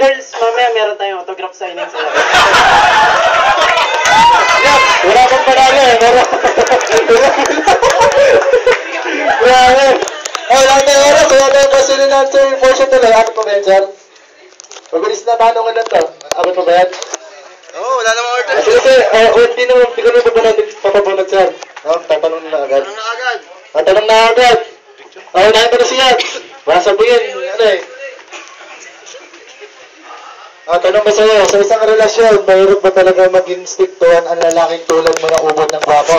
girls, mamaya meron tayong autograph signing sa'yo. Yan, wala pang panalo eh. Grabe. Oh, lang na oras. Wala tayong question and answer portion tuloy. Abot mo ba yan, sir? Mabilis na tanong lang to. Abot mo ba yan? Oo, wala namang order. Kasi, hindi naman, hindi ko naman papabunod, sir. Tatanong na agad. Tanong na agad. Tatanong na agad. Unahin ko na siya. Masabihin, ano eh. Tanong ko sa'yo, sa isang relasyon, mahirap ba talaga maging stiktuhan ang lalaking tulad mga ubod ng bako?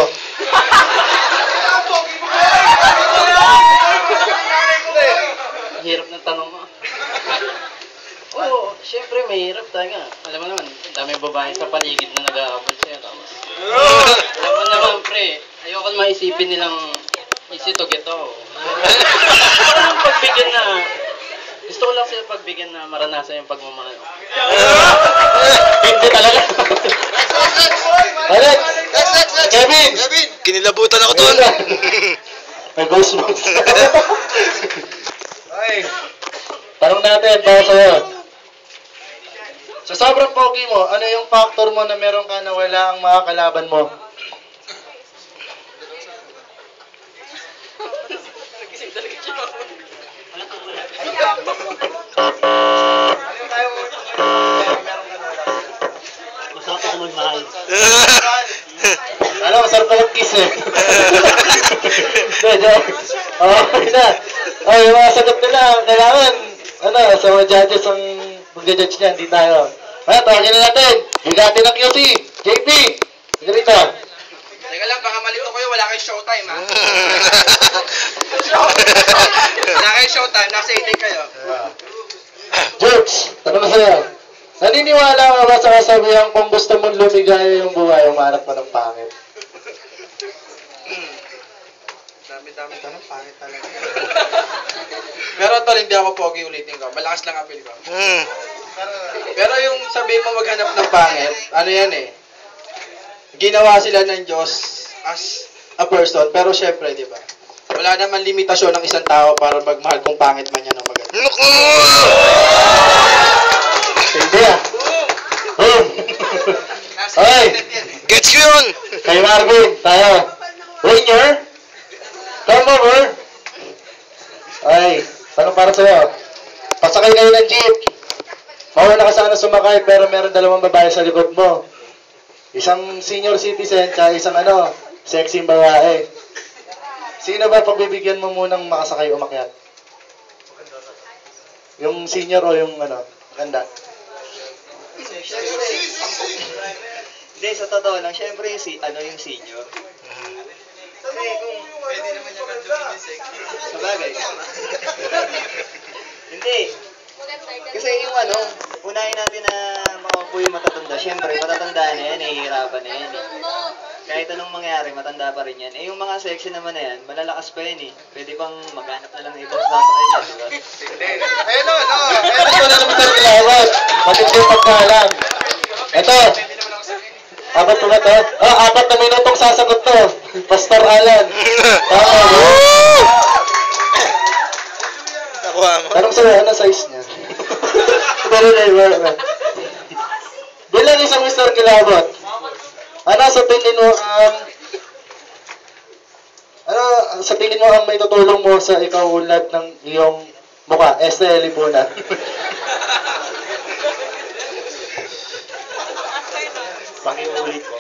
Hirap ng tanong mo. Oo, syempre mahirap tayo. Alam mo naman, daming babae sa paligid na nag-aabol sa'yo. Tapos, alam mo naman, pre, ayoko maisipin nilang ito. Gusto ko lang sila pagbigyan na maranasan yung pagmamahal. Hindi talaga. Alex! Kevin! Kinilabutan ako doon. May ghost box. Ay. Tanong natin, para sa'yo. Sa sobrang pogi mo, ano yung factor mo na meron ka na wala ang mga kalaban mo? Masarap ako magmahal. Alam, masarap ka mag-kiss eh. Okay na. Yung mga sagot nila, kailangan, sa mga judges ang mag-judge niya, hindi tayo. Tawagin na natin. Bigati ng QC. JP. Sige rito. Teka lang, baka malito ko yun, wala kayong showtime, ha? Wala kayong showtime, nasa 8 kayo. Jokes, tanong ko sa'yo. Naniniwala ka ba sa kasabihan kung gusto mong lumigaya yung buhay, umarap mo ng pangit? Dami tanong, pangit talaga. Pero tol, hindi ako pogi, ulitin ko. Malakas lang apel ko. Pero yung sabihin mo maghanap ng pangit, ano yan eh. Ginawa sila ng Diyos as a person, pero syempre, di ba? Wala naman limitasyon ng isang tao para magmahal kung pangit man yan o maganda. Hindi ah. Okay. Gets ko yun! Kay Marvin, tayo. Winner? Come over. Okay. Tanong para sa'yo. Pasakay kayo ng jeep. Mauna ka sana sumakay pero meron dalawang babae sa likod mo. Isang senior citizen at isang sexy babae. Sino ba pagbibigyan mo munang makasakay umakyat? Yung senior o yung ganda? Hindi, sa totoo lang, syempre yung senior. Kasi kung... Pwede naman yung kandumin yung sexy. Sa bagay. Hindi. Kasi yung unahin natin na makakuha yung matatanda. Syempre, matatanda na yan, nahihirapan na yan. Kahit anong mangyari, matanda pa rin yan. Yung mga sexy naman na yan, malalakas pa yan eh. Pwede pang maghanap na lang ng ibang sasakay yan, diba? Ayun o. Ito na naman sa kilawat. Matindi pagkalang. Ito. Apat na to? 4 na minutong sasagot to. Pastor Alan. Tama mo. Nakuha mo. Tanong sa'yo, ano size niya? Pero na bilang isang Mr. Kilabot, sa tingin mo sa tingin mo ang may tutulong mo sa ikaulad ng iyong mukha? Lipunan. Pakiulit ko.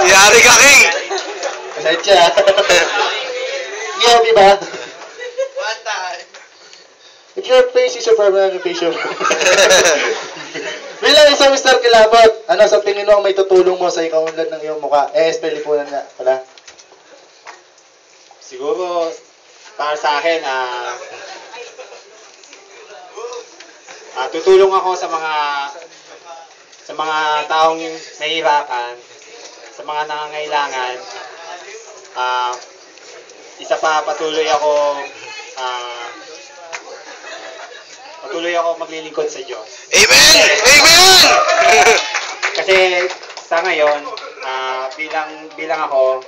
Yari ka, King! Sadya. Yeah, di ba? One time. If your face is a permanent picture. Bilang isang Mr. Kilabot, sa tingin mo ang may tutulong mo sa ikaunlad ng iyong mukha? Lipunan nga pala. Siguro, para sa akin, tutulong ako sa mga taong nahihirapan, sa mga nangangailangan. Isa pa, patuloy ako maglilingkod sa Diyos. Amen! Amen! Kasi sa ngayon, bilang ako,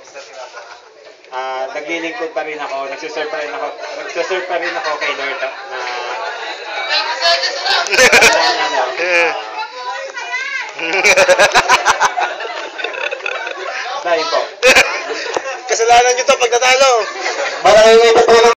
naglilingkod pa rin ako, nagsuserve pa rin ako kay Lord na dahil po. Kasalanan nyo to pag natalo. Maraming may tutulong